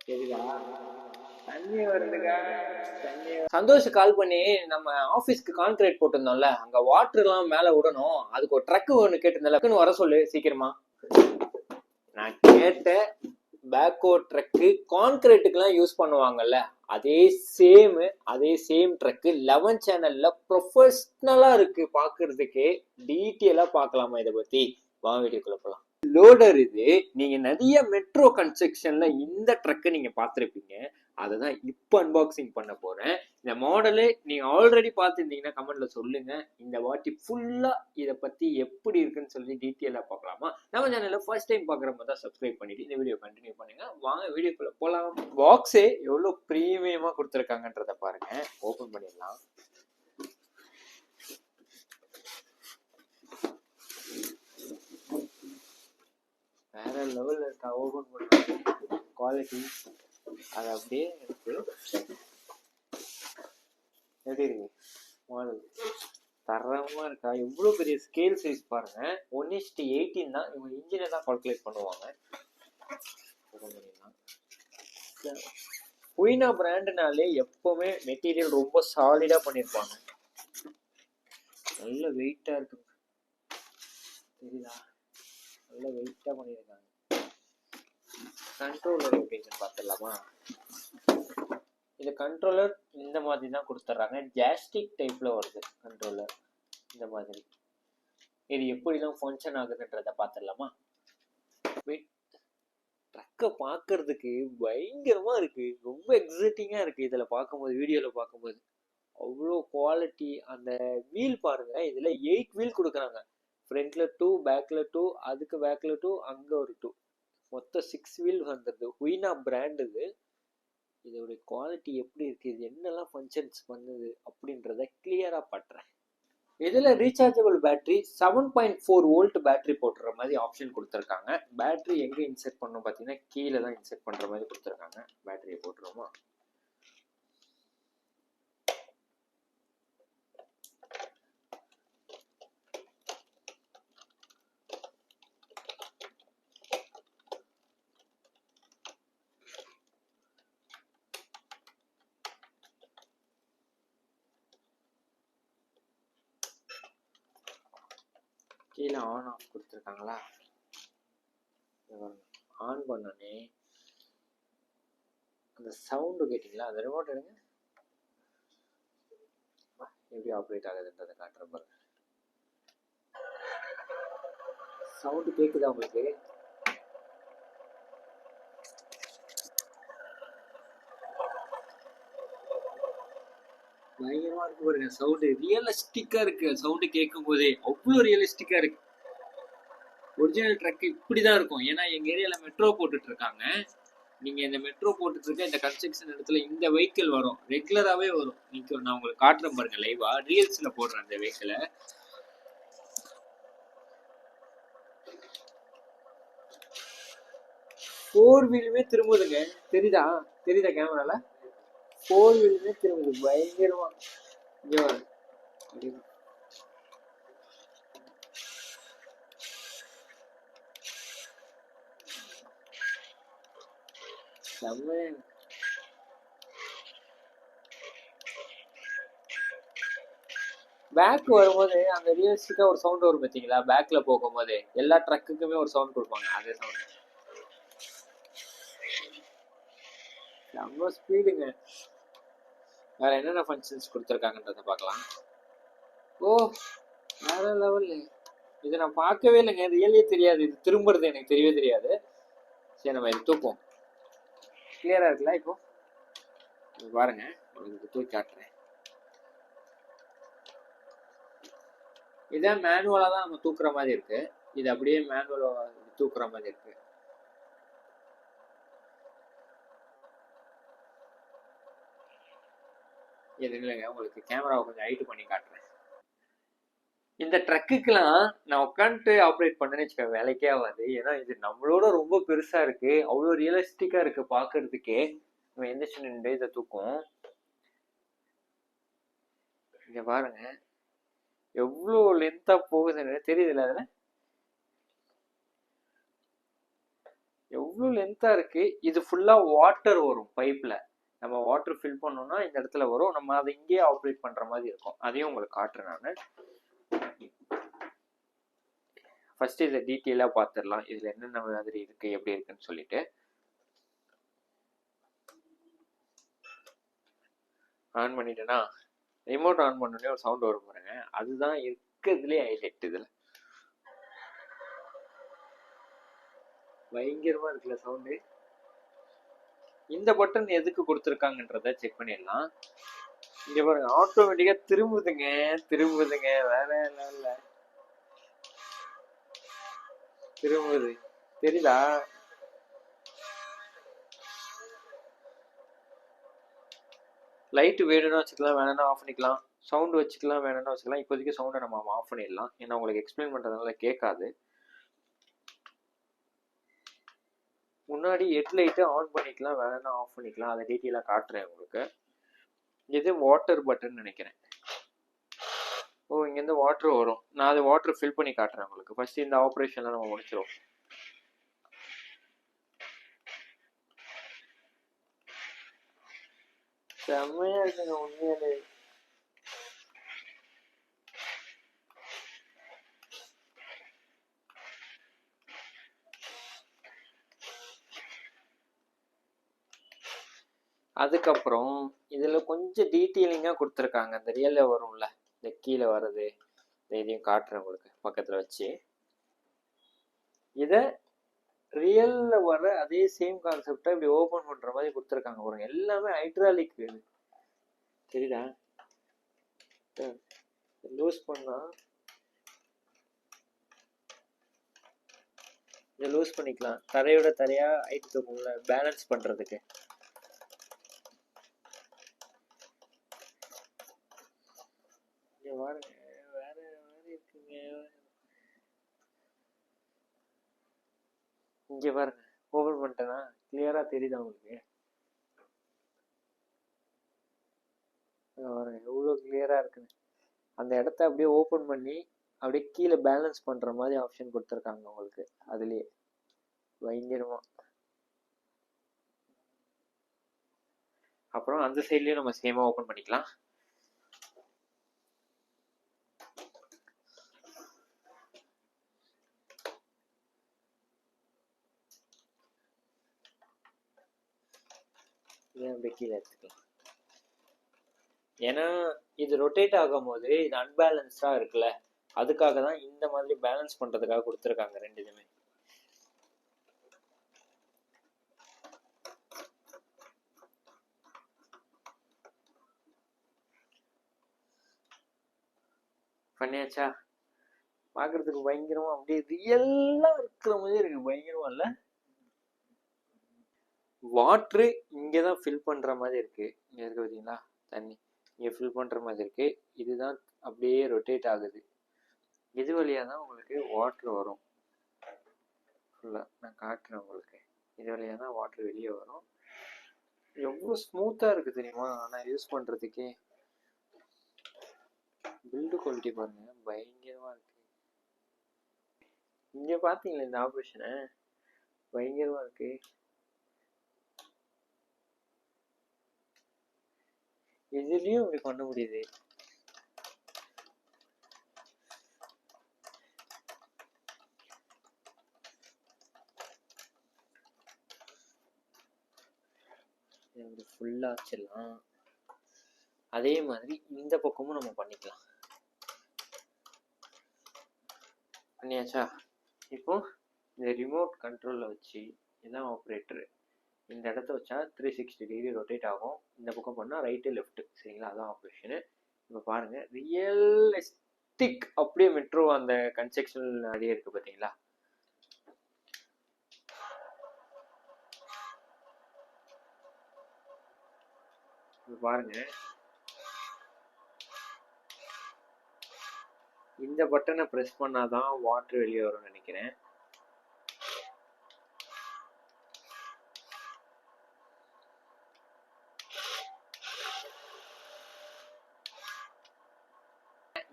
சரிதா? தண்ணி வருதுக்கா. சந்தோஷ் கால் பண்ணி நம்ம ஆபீஸ்க்கு கான்கிரீட் போட்டிருந்தோம்ல, அங்க வாட்டர் எல்லாம் மேல விடணும், அதுக்கு ஒரு ட்ரக் ஒண்ணு கேட்டிருந்தேன், வர சொல்லு சீக்கிரமா. நான் கேட்ட பேக்கோ ட்ரக்கு கான்கிரீட்டுக்கு எல்லாம் யூஸ் பண்ணுவாங்கல்ல, அதே சேம் ட்ரக்கு 11 சேனல்ல ப்ரொஃபஷனலா இருக்கு. பாக்குறதுக்கு டீட்டெயிலா பாக்கலாமா இதை பத்தி? வா வீடியோக்குள்ள போலாம். லோடர் இது. நீங்க நிறைய மெட்ரோ கன்ஸ்ட்ரக்ஷன்ல இந்த ட்ரக்கை நீங்க பார்த்திருப்பீங்க. அததான் இப்ப அன்பாக்சிங் பண்ண போறேன். இந்த மாடலு நீங்க ஆல்ரெடி பார்த்துருந்தீங்கன்னா கமெண்ட்ல சொல்லுங்க. இந்த வாட்டி ஃபுல்லா இதை பத்தி எப்படி இருக்குன்னு சொல்லி டீட்டெயிலா பார்க்கலாமா? நம்ம சேனல்ல ஃபர்ஸ்ட் டைம் பாக்குறப்ப தான் சப்ஸ்கிரைப் பண்ணிட்டு இந்த வீடியோ கண்டினியூ பண்ணுங்க. வாங்க வீடியோக்குள்ள போலாம். பாக்ஸே எவ்வளவு பிரீமியமா கொடுத்துருக்காங்கன்றத பாருங்க. ஓபன் பண்ணிடலாம். வேற லெவல்ல இருக்கா. ஓபன் பண்ண குவாலிட்டி அது அப்படியே இருக்கு. எப்படி இருக்கு மாடல்? தரமா இருக்கா. எவ்வளவு பெரிய ஸ்கேல் சைஸ் பாருங்க. 1:18 தான். இவங்க இன்ஜினை தான் கால்குலேட் பண்ணுவாங்க. குயினா பிராண்ட்னாலே எப்பவுமே மெட்டீரியல் ரொம்ப சாலிடா பண்ணிருப்பாங்க. நல்ல வெயிட்டா இருக்கு. தெரியுதா? நல்ல வெயிட்டா பண்ணிருக்காங்க. கண்ட்ரோலர் லொகேஷன் பார்த்துடலாமா? இந்த கண்ட்ரோலர் இந்த மாதிரி தான் கொடுத்துட்றாங்க. ஜாஸ்டிக் டைப்ல வருது கண்ட்ரோலர் இந்த மாதிரி. இது எப்படிலாம் ஃபங்க்ஷன் ஆகுதுன்றத பார்த்துடலாமா? ட்ரக்கை பார்க்கறதுக்கு பயங்கரமா இருக்கு. ரொம்ப எக்ஸைட்டிங்கா இருக்கு இதுல பார்க்கும்போது, வீடியோல பார்க்கும்போது. அவ்வளோ குவாலிட்டி. அந்த வீல் பாருங்க, இதுல 8 வீல் கொடுக்குறாங்க. ஃப்ரண்ட்ல 2, பேக்ல 2, அதுக்கு பேக்ல 2, அங்க ஒரு 2, மொத்தம் 6 வீல் வந்துருது. குயினா பிராண்ட் இது. இதோடைய குவாலிட்டி எப்படி இருக்கு, இது என்னெல்லாம் ஃபங்க்ஷன்ஸ் பண்ணுது அப்படின்றத கிளியரா பண்றேன். இதுல ரீசார்ஜபிள் பேட்டரி 7.4 வோல்ட் பேட்டரி போட்டுற மாதிரி ஆப்ஷன் கொடுத்துருக்காங்க. பேட்டரி எங்க இன்செர்ட் பண்ணணும் பார்த்தீங்கன்னா கீழே தான் இன்செர்ட் பண்ற மாதிரி கொடுத்துருக்காங்க. பேட்டரியை போட்டுருவோமா? கீழே ஆன் ஆஃப் கொடுத்துருக்காங்களா? ஆன் பண்ணோன்னே அந்த சவுண்டு கேட்டிங்களா? அந்த ரிமோட் எடுங்க, எப்படி ஆப்ரேட் ஆகுதுன்றதை காட்டுற பாருங்க. சவுண்டு கேட்குதா உங்களுக்கு? பயங்கரமா இருக்கு பாருங்க. சவுண்டு ரியலிஸ்டிக்கா இருக்கு. சவுண்டு கேட்கும் போதே அவ்வளோ ரியலிஸ்டிக்கா இருக்கு. ஒரிஜினல் ட்ரக் இப்படிதான் இருக்கும். ஏன்னா எங்க ஏரியால மெட்ரோ போட்டுட்டு இருக்காங்க. நீங்க இந்த மெட்ரோ போட்டுட்டு இருக்க இந்த கன்ஸ்ட்ரக்ஷன் இடத்துல இந்த வெஹிக்கிள் வரும், ரெகுலராகவே வரும். நீங்க நான் உங்களுக்கு காட்டுறேன் பாருங்க, லைவா ரீல்ஸ்ல போடுறேன் அந்த வெஹிக்கிளை. 4 வீலுமே திரும்புதுங்க. தெரியுதா? கேமரால 4 வீலுமே திரும்புது பயங்கரமா. பேக் வரும்போது அந்த ரியலிஸ்டிக்கா ஒரு சவுண்ட் வரும் பார்த்தீங்களா? பேக்ல போகும்போது எல்லா ட்ரக்குக்குமே ஒரு சவுண்ட் கொடுப்பாங்க. அதே சவுண்ட் ரொம்ப ஸ்பீடுங்க. வேற என்னென்ன ஃபங்க்ஷன்ஸ் கொடுத்துருக்காங்கன்றத பார்க்கலாம். ஓ வேற லெவல். இதை நான் பார்க்கவே இல்லைங்க. ரியலே தெரியாது. இது திரும்புறது எனக்கு தெரியவே தெரியாது. சரி நம்ம இது தூப்போம். கிளியரா இருக்குல்ல? இப்போ பாருங்க, உங்களுக்கு தூக்கி காட்டுறேன். இதான் மேனுவலா தான் நம்ம தூக்குற மாதிரி இருக்கு. இது அப்படியே மேனுவலா தூக்குற மாதிரி இருக்கு. இது இல்லைங்க, உங்களுக்கு கேமராவை கொஞ்சம் ஹைட் பண்ணி காட்டுறேன். இந்த ட்ரக்குக்கெல்லாம் நான் உட்காந்துட்டு ஆப்ரேட் பண்ணேன்னு வச்சுக்கோங்க, வேலைக்கே ஆகாது. ஏன்னா இது நம்மளோட ரொம்ப பெருசா இருக்கு. அவ்வளோ ரியலிஸ்டிக்கா இருக்கு பாக்குறதுக்கே. நம்ம எந்திரிச்சு நின்று இதை தூக்கும். இங்க பாருங்க எவ்வளோ லென்த்தா போகுதுன்னு தெரியுதுல்ல? அதுல எவ்வளவு லென்த்தா இருக்கு. இது ஃபுல்லா வாட்டர் வரும் பைப்ல. நம்ம வாட்டர் ஃபில் பண்ணோம்னா இந்த இடத்துல வரும். நம்ம அதை இங்கேயே ஆப்ரேட் பண்ற மாதிரி இருக்கும். அதையும் உங்களுக்கு காட்டுறேன் நான். ஃபர்ஸ்ட் இதை டீட்டெயிலா பார்த்துடலாம். இதுல என்னென்ன மாதிரி இருக்கு, எப்படி இருக்குன்னு சொல்லிட்டு. ஆன் பண்ணிட்டேன்னா ரிமோட் ஆன் பண்ணோடனே ஒரு சவுண்ட் வரும் பாருங்க. அதுதான் இருக்கிறதுலே ஹைலைட். இதுல பயங்கரமா இருக்குல்ல சவுண்டு. இந்த பட்டன் எதுக்கு கொடுத்துருக்காங்கன்றத செக் பண்ணிடலாம். இங்க பாருங்க, ஆட்டோமேட்டிக்கா திரும்புதுங்க. வேற இல்ல, திரும்புது. தெரியுதா? லைட் வேணும்னா வச்சுக்கலாம், வேணும்னா ஆஃப் பண்ணிக்கலாம். சவுண்ட் வச்சுக்கலாம், வேணும்னா வச்சுக்கலாம். இப்போதைக்கு சவுண்டை நம்ம ஆஃப் பண்ணிடலாம். ஏன்னா உங்களுக்கு எக்ஸ்பிளைன் பண்றதுனால கேட்காது. முன்னாடி ஹெட்லைட்டு ஆன் பண்ணிக்கலாம், வேணும்னா ஆஃப் பண்ணிக்கலாம். அதை டீட்டெயிலாக காட்டுறேன் உங்களுக்கு. இது வாட்டர் பட்டன் நினைக்கிறேன். ஓ, இங்கேருந்து வாட்டர் வரும். நான் அது வாட்டர் ஃபில் பண்ணி காட்டுறேன் உங்களுக்கு. ஃபர்ஸ்ட் இந்த ஆப்ரேஷன்ல நம்ம முடிச்சிடும். செம்மையா இருக்குங்க உண்மையிலே. அதுக்கப்புறம் இதுல கொஞ்சம் டீட்டெயிலிங்கா கொடுத்துருக்காங்க. இந்த ரியல்ல வரும்ல, இந்த கீழே வர்றது, இதையும் காட்டுறேன் உங்களுக்கு பக்கத்துல வச்சு. இத ரியல்ல வர அதே சேம் கான்செப்டா இப்படி ஓபன் பண்ற மாதிரி கொடுத்துருக்காங்க பாருங்க. எல்லாமே ஹைட்ராலிக். தெரியுதா? லூஸ் பண்ணா இதை லூஸ் பண்ணிக்கலாம். தரையோட தரையா ஹைட் தூக்கும்ல, பேலன்ஸ் பண்றதுக்கு. பாருங்க, வேற மாதிரி இருக்குங்க. இங்க பாருங்க, ஓபன் பண்ணிட்டேன்னா கிளியரா தெரியுதா உங்களுக்கு? பாருங்க எவ்வளவு கிளியரா இருக்குன்னு. அந்த இடத்த அப்படியே ஓபன் பண்ணி அப்படியே கீழே பேலன்ஸ் பண்ற மாதிரி ஆப்ஷன் கொடுத்துருக்காங்க உங்களுக்கு. அதுலயே பயங்கரமா. அப்புறம் அந்த சைட்லயும் நம்ம சேமா ஓபன் பண்ணிக்கலாம். அப்படியே கீழே எடுத்துக்கலாம். ஏன்னா இது ரொட்டேட் ஆகும் போது இது அன்பேலன்ஸ்டா இருக்குல்ல, அதுக்காக தான் இந்த மாதிரி பேலன்ஸ் பண்றதுக்காக கொடுத்துருக்காங்க ரெண்டு இதுமே. பண்ணியாச்சா? பாக்குறதுக்கு பயங்கரமா அப்படியே ரியலா இருக்கிற மாதிரி இருக்கு. பயங்கரமா இல்ல? வாட்ரு இங்கதான் ஃபில் பண்ற மாதிரி இருக்கு. இங்க இருக்கு பாத்தீங்களா தண்ணி, இங்க ஃபில் பண்ற மாதிரி இருக்கு. இதுதான் அப்படியே ரொட்டேட் ஆகுது. இது வழியா தான் உங்களுக்கு வாட்டர் வரும். ஃபுல்லா நான் காட்டுறேன் உங்களுக்கு. இது வழியா தான் வாட்டர் வெளியே வரும். எவ்வளவு ஸ்மூத்தா இருக்கு தெரியுமா? ஆனா யூஸ் பண்றதுக்கே. பில்டு குவாலிட்டி பாருங்க, பயங்கரமா இருக்கு. இங்க பாத்தீங்களா இந்த ஆப்ரேஷனை? பயங்கரமா இருக்கு. இதுலயும் இப்படி பண்ண முடியுது. ஃபுல்லா வச்சிடலாம். அதே மாதிரி இந்த பக்கமும் நம்ம பண்ணிக்கலாம். பண்ணியாச்சா? இப்போ இந்த ரிமோட் கண்ட்ரோல்ல வச்சு இதான் ஆப்ரேட்டரு. இந்த இடத்த வச்சா 360 டிகிரி ரொட்டேட் ஆகும். இந்த பக்கம் பண்ணா ரைட்டு லெஃப்ட். சரிங்களா? அதான் ஆப்ரேஷனு. இப்போ பாருங்க, ரியலிஸ்டிக் அப்படியே மெட்ரோ அந்த கன்ஸ்ட்ரக்ஷன் அதே இருக்கு பார்த்தீங்களா? பாருங்க, இந்த பட்டனை பிரஸ் பண்ணாதான் வாட்டர் வெளியே வரும்னு நினைக்கிறேன்.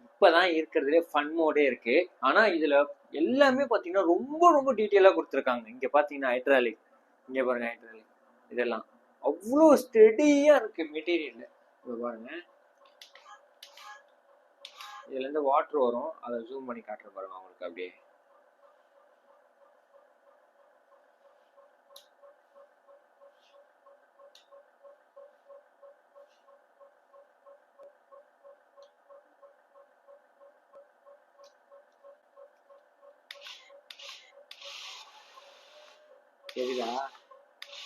இப்பதான் இருக்கிறதுலே ஃபன் மோடே இருக்கு. ஆனா இதுல எல்லாமே பாத்தீங்கன்னா ரொம்ப ரொம்ப டீட்டெயிலா கொடுத்துருக்காங்க. இங்க பாத்தீங்கன்னா ஹைட்ராலிக் இங்கே பாருங்க ஹைட்ராலிக் இதெல்லாம் அவ்வளோ ஸ்டெடியாக இருக்குது மெட்டீரியல். இப்போ பாருங்க இதுலேருந்து வாட்டர் வரும், அதை ஜூம் பண்ணி காட்டுற பாருங்க அவங்களுக்கு அப்படியே. சரிதா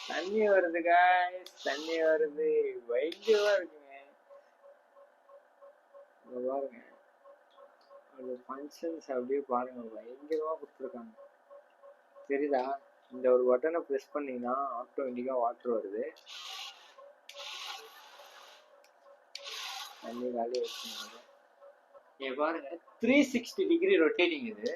தண்ணி வருது guys, தண்ணி வருது, பயங்கரமா இருக்குங்க. பாருங்க அது ஃபங்க்ஷன்ஸ் அப்படியே பாருங்க பயங்கரமா கொடுத்துருக்காங்க. சரிதா இந்த ஒரு பட்டனை ப்ரெஸ் பண்ணீங்கன்னா ஆட்டோமேட்டிக்காக வாட்டர் வருது. தண்ணி காலி வச்சுருங்க. பாருங்க 360 டிகிரி ரொட்டேட்டிங் இது.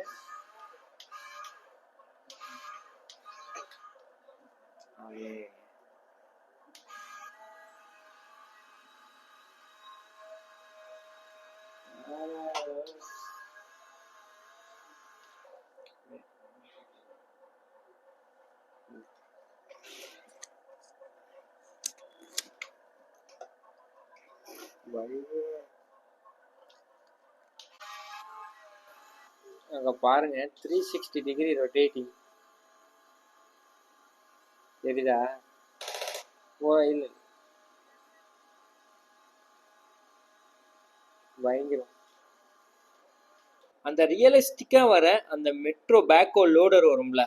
அங்க பாருங்க 360 டிகிரி ரொட்டேட்டிங் தெரியுதா? ஓ இல்ல பயங்கரம். அந்த ரியலிஸ்டிக்கா வர அந்த மெட்ரோ பேக்கோ லோடர் வரும்ல,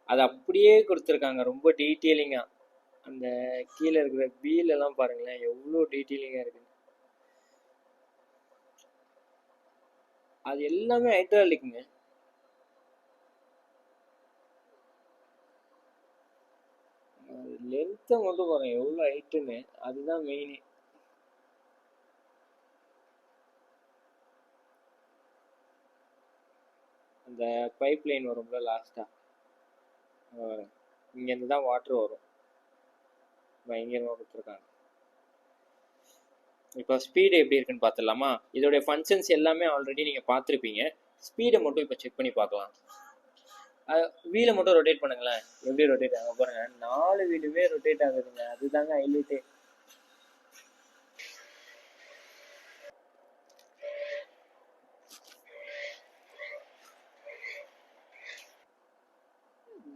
அது அப்படியே கொடுத்துருக்காங்க ரொம்ப டீட்டெயிலிங்கா. அந்த கீழே இருக்கிற வீல் எல்லாம் பாருங்களேன் எவ்வளோ டீட்டெயிலிங்கா இருக்கு. அது எல்லாமே ஹைட்ராலிக்குங்க. லென்த்தை மட்டும் பாருங்க எவ்வளோ ஹைட்டுன்னு, அதுதான் மெயின். அந்த பைப் லைன் வரும்ல லாஸ்டா, இங்கேருந்து தான் வாட்டர் வரும். பயங்கரமாக கொடுத்துருக்காங்க. இப்போ ஸ்பீடு எப்படி இருக்குன்னு பார்த்துடலாமா? இதோடைய ஃபங்க்ஷன்ஸ் எல்லாமே ஆல்ரெடி நீங்கள் பார்த்துருப்பீங்க. ஸ்பீடை மட்டும் இப்போ செக் பண்ணி பார்க்கலாம். வீலை மட்டும் ரொட்டேட் பண்ணுங்களேன், எப்படி ரொட்டேட் ஆக பாருங்க. 4 வீலுமே ரொட்டேட் ஆகுதுங்க, அதுதாங்க ஹைலைட்டே.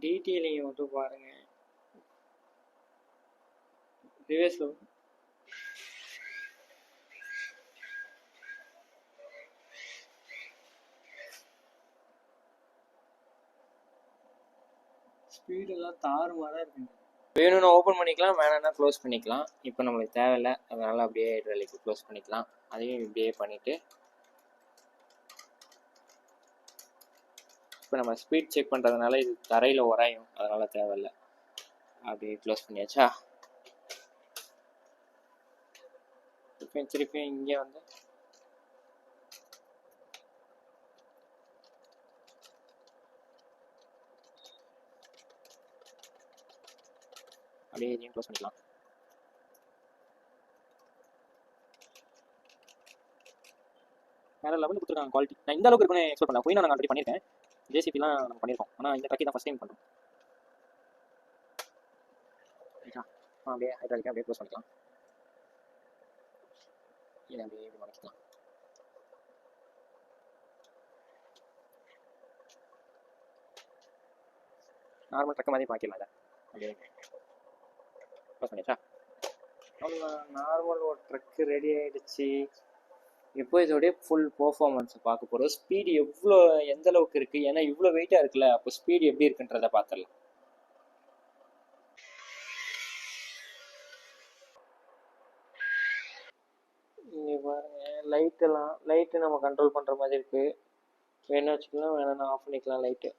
டீட்டெயிலிங் மட்டும் பாருங்க. ரிவர்ஸ் ஸ்பீடெல்லாம் தாறுமாறாக இருக்குங்க. வேணும்னா ஓப்பன் பண்ணிக்கலாம், வேணும்னா க்ளோஸ் பண்ணிக்கலாம். இப்போ நம்மளுக்கு தேவையில்லை, அதனால் அப்படியே ஹைட்ராலிக் க்ளோஸ் பண்ணிக்கலாம். அதையும் இப்படியே பண்ணிவிட்டு இப்போ நம்ம ஸ்பீட் செக் பண்ணுறதுனால இது தரையில் உராயும், அதனால் தேவையில்லை. அப்படியே க்ளோஸ் பண்ணியாச்சா? திருப்பி இங்கே வந்து அப்படியே இதையும் க்ளோஸ் பண்ணிக்கலாம். வேறு லெவலில் கொடுத்துருக்காங்க குவாலிட்டி. நான் இந்த அளவுக்கு இருக்குன்னு எக்ஸ்பெக்ட் பண்ணல. குயினா நாங்கள் ஆல்ரெடி பண்ணியிருக்கேன், ஜேசிபிலாம் நம்ம பண்ணியிருக்கோம், ஆனால் இந்த ட்ரக்கி தான் ஃபஸ்ட் டைம் பண்ணுறோம். அப்படியே ஹைட்ராலிக்காக அப்படியே க்ளோஸ் பண்ணிக்கலாம். இதை அப்படியே இப்படி மறைச்சிக்கலாம். நார்மல் ட்ரக்கு மாதிரி பார்க்கலாம். இதை அப்படியே க்ளோஸ் பண்ணியாச்சா? நார்மல் ஒரு ட்ரக்கு ரெடி ஆகிடுச்சு. இப்போ இதோடைய ஃபுல் பர்ஃபார்மன்ஸை பார்க்க போகிறோம். ஸ்பீடு எவ்வளோ எந்த அளவுக்கு இருக்குது, ஏன்னா இவ்வளோ வெயிட்டாக இருக்குல்ல, அப்போ ஸ்பீடு எப்படி இருக்குன்றதை பார்த்துடலாம். இங்கே பாருங்க லைட்டு நம்ம கண்ட்ரோல் பண்ணுற மாதிரி இருக்குது. வேணும் வச்சுக்கலாம், வேணும்னா ஆஃப் பண்ணிக்கலாம் லைட்டு.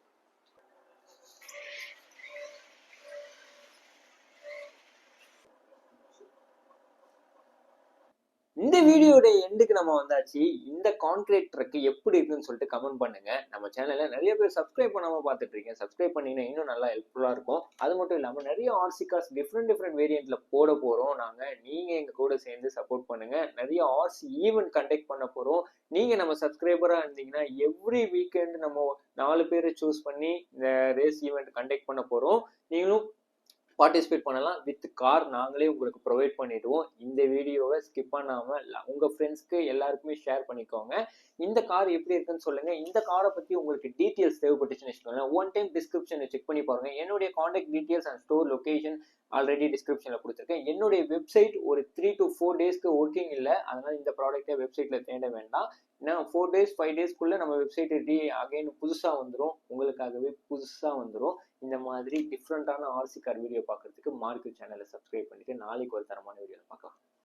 இந்த வீடியோட எண்டுக்கு நம்ம வந்தாச்சு. இந்த கான்கிரீட் ட்ரக் எப்படி இருக்குன்னு சொல்லிட்டு கமெண்ட் பண்ணுங்க. நம்ம சேனல்ல நிறைய பேர் சப்ஸ்கிரைப் பண்ணாம பார்த்துட்டு இருக்கீங்க, சப்ஸ்கிரைப் பண்ணீங்கன்னா இன்னும் நல்லா ஹெல்ப்ஃபுல்லா இருக்கும். அது மட்டும் இல்லாம நிறைய ஆர்சி கார்ஸ் டிஃப்ரெண்ட் வேரியன்ட்ல போட போறோம் நாங்க. நீங்க எங்க கூட சேர்ந்து சப்போர்ட் பண்ணுங்க. நிறைய ஆர்சி ஈவென்ட் கண்டக்ட் பண்ண போறோம். நீங்க நம்ம சப்ஸ்கிரைபரா இருந்தீங்கன்னா எவ்ரி வீக்கெண்ட் நம்ம 4 பேரை சூஸ் பண்ணி இந்த ரேஸ் ஈவெண்ட் கண்டக்ட் பண்ண போறோம். நீங்களும் பார்ட்டிசிபேட் பண்ணலாம். வித் கார் நாங்களே உங்களுக்கு ப்ரொவைட் பண்ணிடுவோம். இந்த வீடியோவை ஸ்கிப் பண்ணாமல் உங்கள் ஃப்ரெண்ட்ஸ்க்கு எல்லாருக்குமே ஷேர் பண்ணிக்கோங்க. இந்த கார் எப்படி இருக்குன்னு சொல்லுங்க. இந்த காரை பற்றி உங்களுக்கு டீட்டெயில்ஸ் தேவைப்பட்டுச்சுன்னு வச்சுக்கோங்களேன், ஒன் டைம் டிஸ்கிரிப்ஷனை செக் பண்ணி பாருங்க. என்னுடைய contact details and store location already டிஸ்கிரிப்ஷனில் கொடுத்துருக்கேன். என்னுடைய வெப்சைட் ஒரு 3 to 4 டேஸ்க்கு ஒர்க்கிங் இல்லை. அதனால இந்த ப்ராடக்ட்டை வெப்சைட்டில் தேட வேண்டாம். ஏன்னா 4 days 5 daysக்குள்ளே நம்ம வெப்சைட் அகைன் புதுசாக வந்துடும். உங்களுக்காகவே புதுசாக வந்துடும். இந்த மாதிரி டிஃப்ரெண்டான ஆர்சி கார் வீடியோ பார்க்கறதுக்கு மார்க்கெட் சேனலை சப்ஸ்கிரைப் பண்ணிட்டு நாளைக்கு ஒரு தரமான வீடியோ பார்க்கலாம்.